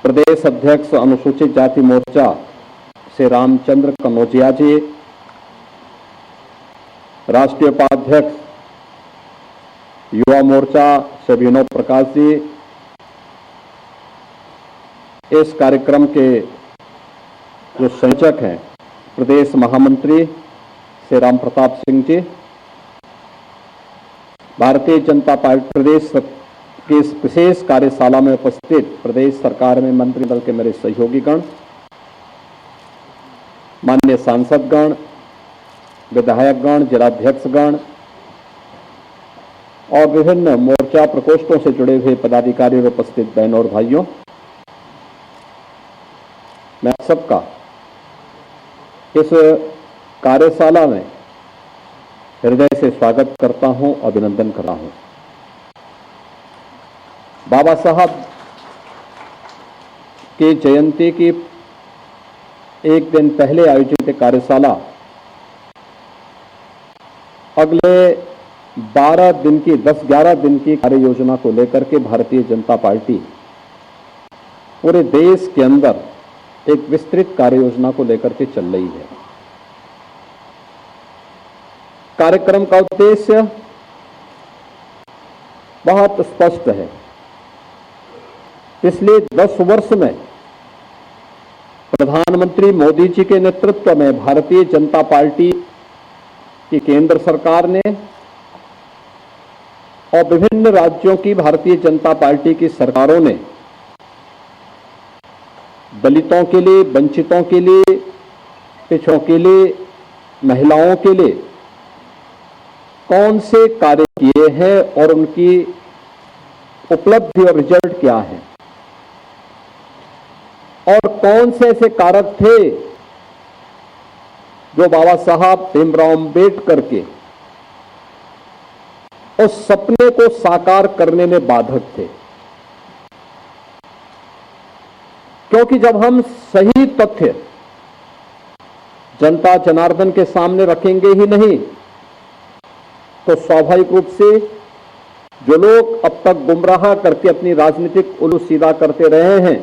प्रदेश अध्यक्ष अनुसूचित जाति मोर्चा श्री रामचंद्र कनौजिया जी, राष्ट्रीय उपाध्यक्ष युवा मोर्चा श्री विनोद प्रकाश जी, इस कार्यक्रम के जो संयोजक हैं प्रदेश महामंत्री श्री राम प्रताप सिंह जी, भारतीय जनता पार्टी प्रदेश की इस विशेष कार्यशाला में उपस्थित प्रदेश सरकार में मंत्रिमंडल के मेरे सहयोगीगण, माननीय सांसदगण, विधायकगण, जिलाध्यक्षगण और विभिन्न मोर्चा प्रकोष्ठों से जुड़े हुए पदाधिकारी और उपस्थित बहनों और भाइयों, मैं सबका इस कार्यशाला में हृदय से स्वागत करता हूं, अभिनंदन करता हूं। बाबा साहब की जयंती की एक दिन पहले आयोजित कार्यशाला अगले 12 दिन की 10-11 दिन की कार्य योजना को लेकर के भारतीय जनता पार्टी पूरे देश के अंदर एक विस्तृत कार्य योजना को लेकर के चल रही है। कार्यक्रम का उद्देश्य बहुत स्पष्ट है। पिछले 10 वर्ष में प्रधानमंत्री मोदी जी के नेतृत्व में भारतीय जनता पार्टी की केंद्र सरकार ने और विभिन्न राज्यों की भारतीय जनता पार्टी की सरकारों ने दलितों के लिए, वंचितों के लिए, पिछड़ों के लिए, महिलाओं के लिए कौन से कार्य किए हैं और उनकी उपलब्धि और रिजल्ट क्या है, और कौन से ऐसे कारक थे जो बाबा साहब भीमराव अम्बेडकर के उस सपने को साकार करने में बाधक थे। क्योंकि जब हम सही तथ्य जनता जनार्दन के सामने रखेंगे ही नहीं तो स्वाभाविक रूप से जो लोग अब तक गुमराह करके अपनी राजनीतिक उलू सीधा करते रहे हैं,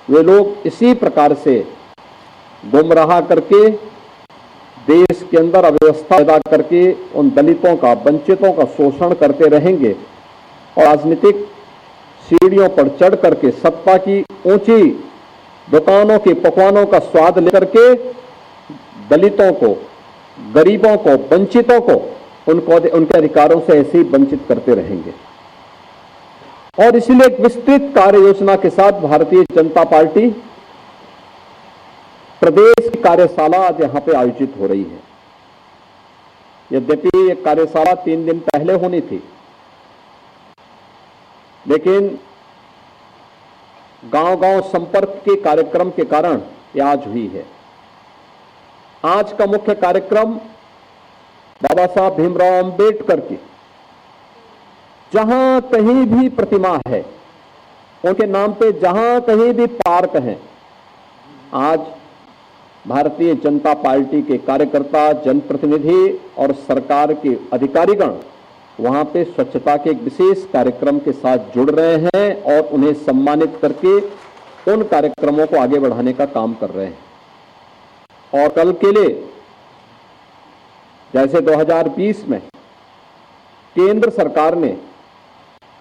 वे लोग इसी प्रकार से गुमराह करके देश के अंदर अव्यवस्था पैदा करके उन दलितों का, वंचितों का शोषण करते रहेंगे और राजनीतिक सीढ़ियों पर चढ़ करके सत्ता की ऊंची दुकानों के पकवानों का स्वाद लेकर के दलितों को, गरीबों को, वंचितों को उनके अधिकारों से ऐसे ही वंचित करते रहेंगे। और इसलिए एक विस्तृत कार्य योजना के साथ भारतीय जनता पार्टी प्रदेश की कार्यशाला आज यहां पे आयोजित हो रही है। यद्यपि ये कार्यशाला 3 दिन पहले होनी थी, लेकिन गांव-गांव संपर्क के कार्यक्रम के कारण ये आज हुई है। आज का मुख्य कार्यक्रम बाबा साहब भीमराव अम्बेडकर की जहां कहीं भी प्रतिमा है, उनके नाम पे जहां कहीं भी पार्क है, आज भारतीय जनता पार्टी के कार्यकर्ता, जनप्रतिनिधि और सरकार के अधिकारीगण वहां पे स्वच्छता के एक विशेष कार्यक्रम के साथ जुड़ रहे हैं और उन्हें सम्मानित करके उन कार्यक्रमों को आगे बढ़ाने का काम कर रहे हैं। और कल के लिए जैसे 2020 में केंद्र सरकार ने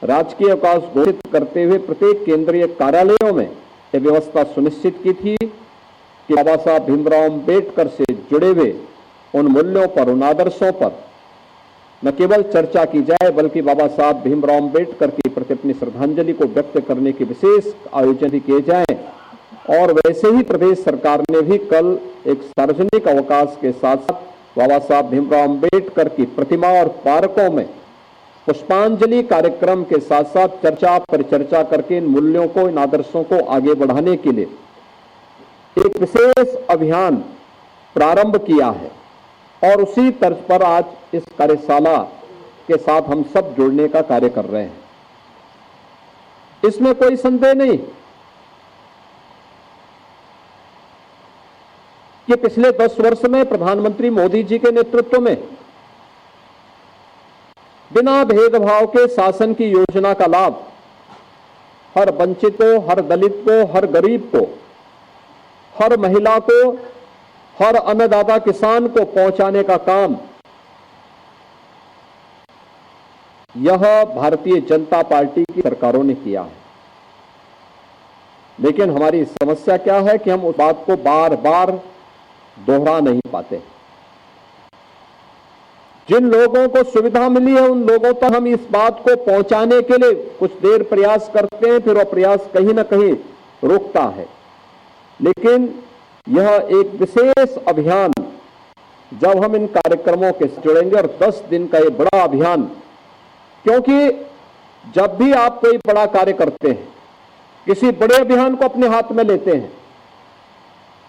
राजकीय अवकाश घोषित करते हुए प्रत्येक केंद्रीय कार्यालयों में यह व्यवस्था सुनिश्चित की थी कि बाबा साहब भीमराव अम्बेडकर से जुड़े हुए उन मूल्यों पर, उन आदर्शों पर न केवल चर्चा की जाए बल्कि बाबा साहब भीमराव अम्बेडकर के प्रति अपनी श्रद्धांजलि को व्यक्त करने के विशेष आयोजन भी किए जाएं। और वैसे ही प्रदेश सरकार ने भी कल एक सार्वजनिक अवकाश के साथ साथ बाबा साहब भीमराव अम्बेडकर की प्रतिमा और पार्कों में पुष्पांजलि कार्यक्रम के साथ साथ चर्चा परिचर्चा करके इन मूल्यों को, इन आदर्शों को आगे बढ़ाने के लिए एक विशेष अभियान प्रारंभ किया है। और उसी तर्ज पर आज इस कार्यशाला के साथ हम सब जुड़ने का कार्य कर रहे हैं। इसमें कोई संदेह नहीं कि पिछले 10 वर्ष में प्रधानमंत्री मोदी जी के नेतृत्व में बिना भेदभाव के शासन की योजना का लाभ हर वंचित को, हर दलित को, हर गरीब को, हर महिला को, हर अन्नदाता किसान को पहुंचाने का काम यह भारतीय जनता पार्टी की सरकारों ने किया है। लेकिन हमारी समस्या क्या है कि हम उस बात को बार बार दोहरा नहीं पाते। जिन लोगों को सुविधा मिली है उन लोगों तक हम इस बात को पहुंचाने के लिए कुछ देर प्रयास करते हैं, फिर वह प्रयास कहीं ना कहीं रुकता है। लेकिन यह एक विशेष अभियान जब हम इन कार्यक्रमों के जुड़ेंगे, और 10 दिन का ये बड़ा अभियान, क्योंकि जब भी आप कोई बड़ा कार्य करते हैं, किसी बड़े अभियान को अपने हाथ में लेते हैं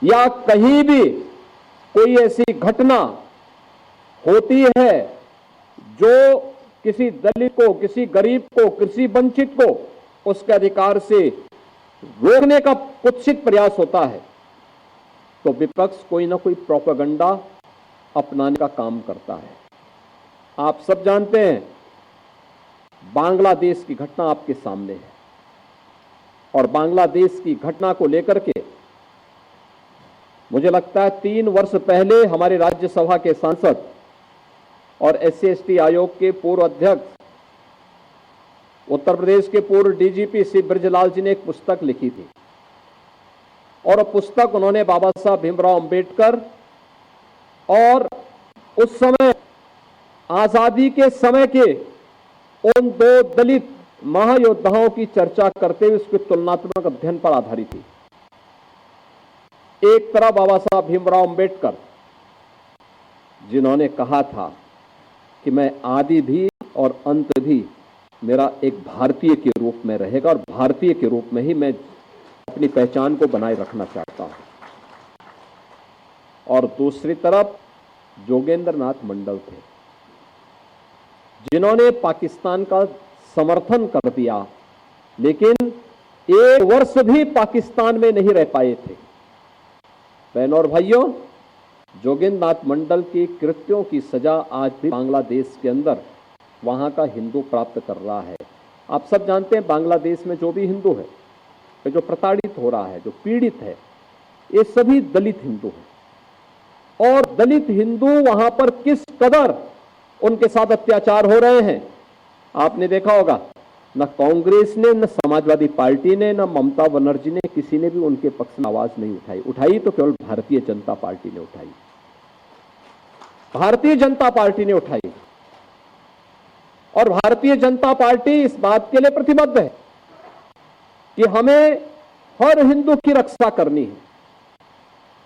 या कहीं भी कोई ऐसी घटना होती है जो किसी दलित को, किसी गरीब को, किसी वंचित को उसके अधिकार से रोकने का कुत्सित प्रयास होता है, तो विपक्ष कोई ना कोई प्रोपेगेंडा अपनाने का काम करता है। आप सब जानते हैं, बांग्लादेश की घटना आपके सामने है, और बांग्लादेश की घटना को लेकर के मुझे लगता है 3 वर्ष पहले हमारे राज्यसभा के सांसद और SC/ST आयोग के पूर्व अध्यक्ष, उत्तर प्रदेश के पूर्व DGP श्री ब्रजलाल जी ने एक पुस्तक लिखी थी, और पुस्तक उन्होंने बाबा साहब भीमराव अंबेडकर और उस समय आजादी के समय के उन 2 दलित महायोद्धाओं की चर्चा करते हुए उसके तुलनात्मक अध्ययन पर आधारित थी। एक तरफ बाबा साहब भीमराव अंबेडकर, जिन्होंने कहा था कि मैं आदि भी और अंत भी मेरा एक भारतीय के रूप में रहेगा, और भारतीय के रूप में ही मैं अपनी पहचान को बनाए रखना चाहता हूं। और दूसरी तरफ जोगेंद्र नाथ मंडल थे, जिन्होंने पाकिस्तान का समर्थन कर दिया, लेकिन 1 वर्ष भी पाकिस्तान में नहीं रह पाए थे। बहनों और भाइयों, जोगेंद्र नाथ मंडल के कृत्यों की सजा आज भी बांग्लादेश के अंदर वहां का हिंदू प्राप्त कर रहा है। आप सब जानते हैं, बांग्लादेश में जो भी हिंदू है, जो प्रताड़ित हो रहा है, जो पीड़ित है, ये सभी दलित हिंदू हैं। और दलित हिंदू वहां पर किस कदर उनके साथ अत्याचार हो रहे हैं आपने देखा होगा। न कांग्रेस ने, न समाजवादी पार्टी ने, न ममता बनर्जी ने, किसी ने भी उनके पक्ष में आवाज नहीं उठाई। उठाई तो केवल भारतीय जनता पार्टी ने उठाई। भारतीय जनता पार्टी ने उठाई, और भारतीय जनता पार्टी इस बात के लिए प्रतिबद्ध है कि हमें हर हिंदू की रक्षा करनी है,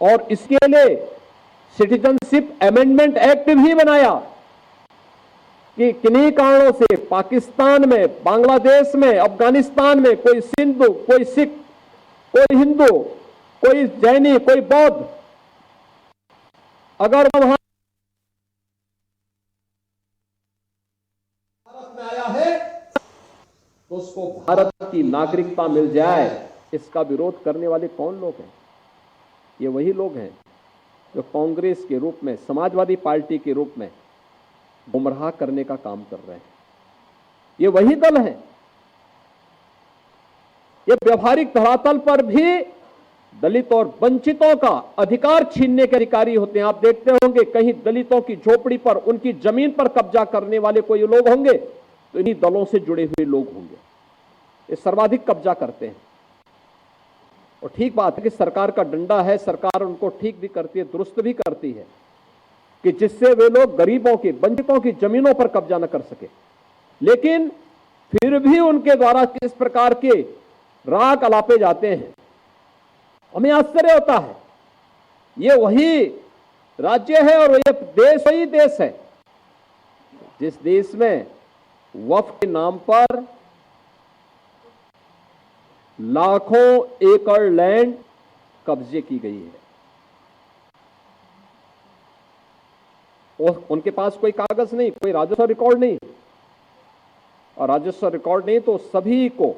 और इसके लिए सिटीजनशिप अमेंडमेंट एक्ट भी बनाया कि किन्हीं कारणों से पाकिस्तान में, बांग्लादेश में, अफगानिस्तान में कोई सिंधु, कोई सिख, कोई हिंदू, कोई जैनी, कोई बौद्ध, अगर वहां भारत में आया है तो उसको भारत की नागरिकता मिल जाए, इसका विरोध करने वाले कौन लोग हैं? ये वही लोग हैं जो कांग्रेस के रूप में, समाजवादी पार्टी के रूप में गुमराह करने का काम कर रहे हैं। ये वही दल हैं। ये व्यवहारिक धरातल पर भी दलित और वंचितों का अधिकार छीनने के अधिकारी होते हैं। आप देखते होंगे कहीं दलितों की झोपड़ी पर, उनकी जमीन पर कब्जा करने वाले कोई लोग होंगे तो इन्हीं दलों से जुड़े हुए लोग होंगे। ये सर्वाधिक कब्जा करते हैं। और ठीक बात है कि सरकार का डंडा है, सरकार उनको ठीक भी करती है, दुरुस्त भी करती है कि जिससे वे लोग गरीबों की, वंचितों की जमीनों पर कब्जा न कर सके। लेकिन फिर भी उनके द्वारा किस प्रकार के राग अलापे जाते हैं, हमें आश्चर्य होता है। ये वही राज्य है और ये देश वही देश है जिस देश में वक्फ के नाम पर लाखों एकड़ लैंड कब्जे की गई है। और उनके पास कोई कागज नहीं, कोई राजस्व रिकॉर्ड नहीं, और राजस्व रिकॉर्ड नहीं तो सभी को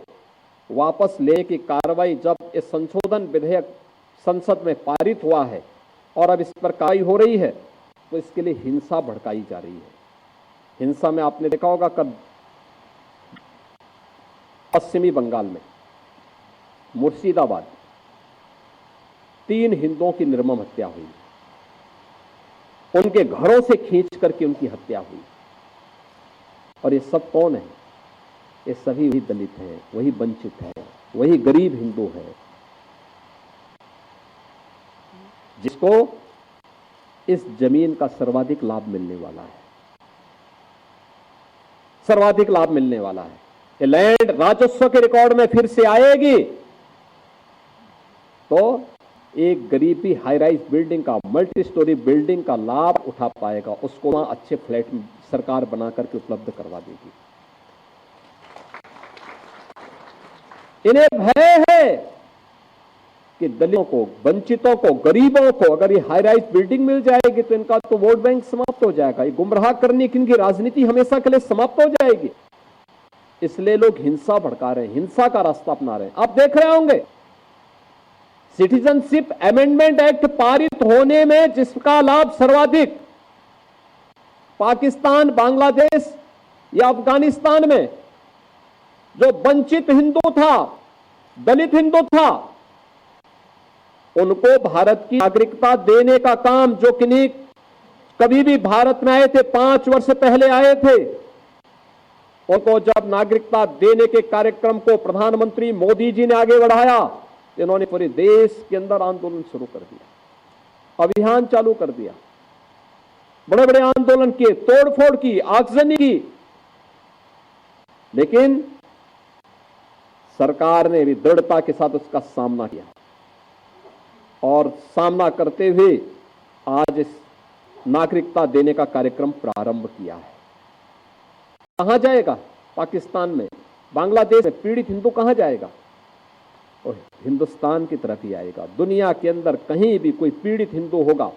वापस लेने की कार्रवाई, जब ये संशोधन विधेयक संसद में पारित हुआ है और अब इस पर कार्रवाई हो रही है, तो इसके लिए हिंसा भड़काई जा रही है। हिंसा में आपने देखा होगा कब पश्चिमी बंगाल में मुर्शिदाबाद 3 हिंदुओं की निर्मम हत्या हुई, उनके घरों से खींच करके उनकी हत्या हुई। और ये सब कौन है? ये सभी वही दलित हैं, वही वंचित हैं, वही गरीब हिंदू हैं जिसको इस जमीन का सर्वाधिक लाभ मिलने वाला है, सर्वाधिक लाभ मिलने वाला है। ये लैंड राजस्व के रिकॉर्ड में फिर से आएगी तो एक गरीब भी हाई राइज बिल्डिंग का, मल्टी स्टोरी बिल्डिंग का लाभ उठा पाएगा, उसको वहां अच्छे फ्लैट सरकार बना करके उपलब्ध करवा देगी। इन्हें भय है कि दलितों को, वंचितों को, गरीबों को अगर ये हाई राइज बिल्डिंग मिल जाएगी तो इनका तो वोट बैंक समाप्त हो जाएगा। ये गुमराह करने की इनकी राजनीति हमेशा के लिए समाप्त हो जाएगी। इसलिए लोग हिंसा भड़का रहे हैं, हिंसा का रास्ता अपना रहे हैं। आप देख रहे होंगे सिटीजनशिप अमेंडमेंट एक्ट पारित होने में जिसका लाभ सर्वाधिक पाकिस्तान, बांग्लादेश या अफगानिस्तान में जो वंचित हिंदू था, दलित हिंदू था, उनको भारत की नागरिकता देने का काम, जो कि कभी भी भारत में आए थे, 5 वर्ष पहले आए थे, उनको जब नागरिकता देने के कार्यक्रम को प्रधानमंत्री मोदी जी ने आगे बढ़ाया, इन्होंने पूरे देश के अंदर आंदोलन शुरू कर दिया, अभियान चालू कर दिया, बड़े बड़े आंदोलन किए, तोड़फोड़ की, आगजनी की। लेकिन सरकार ने भी दृढ़ता के साथ उसका सामना किया और सामना करते हुए आज इस नागरिकता देने का कार्यक्रम प्रारंभ किया है। कहां जाएगा? पाकिस्तान में, बांग्लादेश में पीड़ित हिंदू कहां जाएगा? और हिंदुस्तान की तरफ ही आएगा। दुनिया के अंदर कहीं भी कोई पीड़ित हिंदू होगा,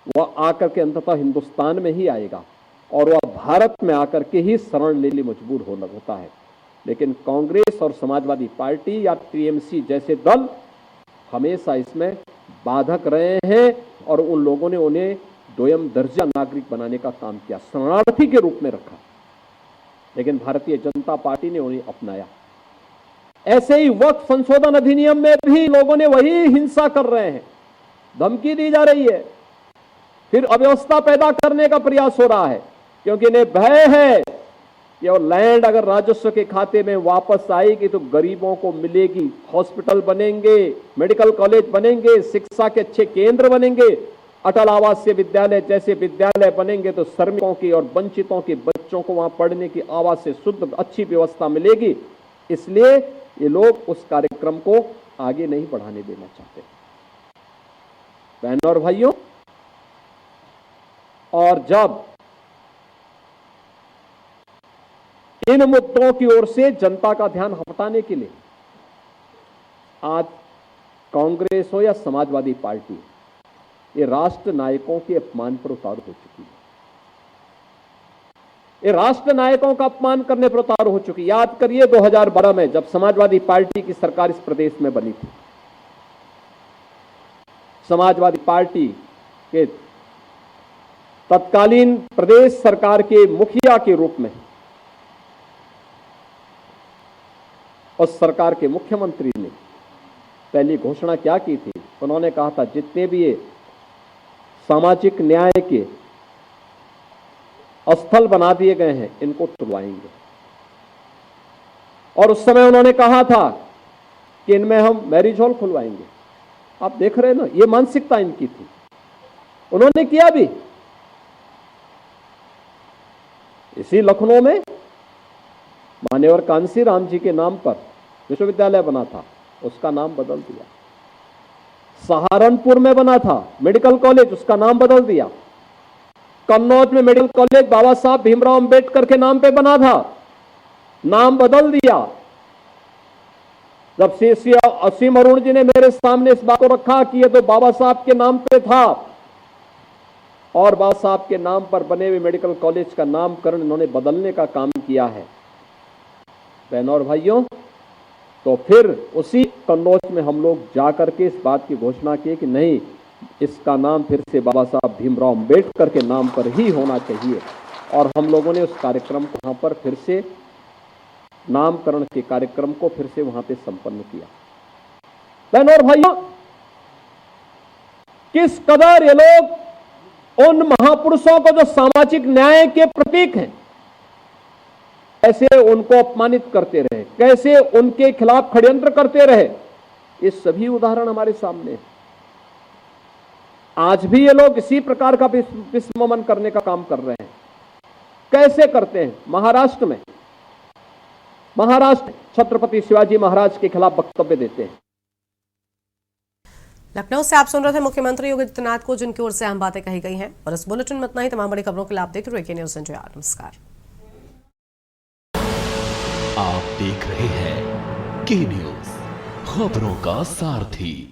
वह आकर के अंततः हिंदुस्तान में ही आएगा और वह भारत में आकर के ही शरण लेने लिए मजबूर होता है। लेकिन कांग्रेस और समाजवादी पार्टी या टीएमसी जैसे दल हमेशा इसमें बाधक रहे हैं और उन लोगों ने उन्हें दोयम दर्जा नागरिक बनाने का काम किया, शरणार्थी के रूप में रखा। लेकिन भारतीय जनता पार्टी ने उन्हें अपनाया। ऐसे ही वक्फ संशोधन अधिनियम में भी लोगों ने वही हिंसा कर रहे हैं, धमकी दी जा रही है, फिर अव्यवस्था पैदा करने का प्रयास हो रहा है, क्योंकि इन्हें भय है कि और लैंड अगर राजस्व के खाते में वापस आएगी तो गरीबों को मिलेगी, हॉस्पिटल बनेंगे, मेडिकल कॉलेज बनेंगे, शिक्षा के अच्छे केंद्र बनेंगे, अटल आवासीय विद्यालय जैसे विद्यालय बनेंगे तो श्रमिकों की और वंचितों के बच्चों को वहां पढ़ने की आवाज से शुद्ध अच्छी व्यवस्था मिलेगी। इसलिए ये लोग उस कार्यक्रम को आगे नहीं बढ़ाने देना चाहते। बहनों और भाइयों, और जब इन मुद्दों की ओर से जनता का ध्यान हटाने के लिए आज कांग्रेस हो या समाजवादी पार्टी, ये राष्ट्र नायकों के अपमान पर उतारू हो चुकी है। ये राष्ट्र नायकों का अपमान करने पर उतारू हो चुकी। याद करिए 2012 में जब समाजवादी पार्टी की सरकार इस प्रदेश में बनी थी, समाजवादी पार्टी के तत्कालीन प्रदेश सरकार के मुखिया के रूप में उस सरकार के मुख्यमंत्री ने पहली घोषणा क्या की थी? उन्होंने कहा था जितने भी ये सामाजिक न्याय के स्थल बना दिए गए हैं इनको तुड़वाएंगे। और उस समय उन्होंने कहा था कि इनमें हम मैरिज हॉल खुलवाएंगे। आप देख रहे हैं ना, ये मानसिकता इनकी थी। उन्होंने किया भी। इसी लखनऊ में मान्यवर कांसी राम जी के नाम पर विश्वविद्यालय बना था, उसका नाम बदल दिया। सहारनपुर में बना था मेडिकल कॉलेज, उसका नाम बदल दिया। कन्नौज में मेडिकल कॉलेज बाबा साहब भीमराव अंबेडकर के नाम पे बना था, नाम बदल दिया। जब असीम अरुण जी ने मेरे सामने इस बात को रखा कि ये तो बाबा साहब के नाम पे था और बाबा साहब के नाम पर बने हुए मेडिकल कॉलेज का नामकरण इन्होंने बदलने का काम किया है। बहनों और भाइयों, तो फिर उसी कन्नौज में हम लोग जाकर के इस बात की घोषणा की कि नहीं, इसका नाम फिर से बाबा साहब भीमराव अंबेडकर के नाम पर ही होना चाहिए। और हम लोगों ने उस कार्यक्रम को वहां पर फिर से नामकरण के कार्यक्रम को फिर से वहां पे संपन्न किया। बहनों और भाइयों, किस कदर ये लोग उन महापुरुषों को जो सामाजिक न्याय के प्रतीक हैं, कैसे उनको अपमानित करते रहे, कैसे उनके खिलाफ षड्यंत्र करते रहे, ये सभी उदाहरण हमारे सामने हैं। आज भी ये लोग इसी प्रकार का विस्मरण करने का काम कर रहे हैं। कैसे करते हैं? महाराष्ट्र छत्रपति शिवाजी महाराज के खिलाफ वक्तव्य देते हैं। लखनऊ से आप सुन रहे थे मुख्यमंत्री योगी आदित्यनाथ को, जिनकी ओर से अहम बातें कही गई हैं। और इस बुलेटिन में इतना ही। तमाम बड़ी खबरों के लिए आप देख रहे हैं न्यूज़ इंडिया। नमस्कार। आप देख रहे हैं के न्यूज़, खबरों का सारथी।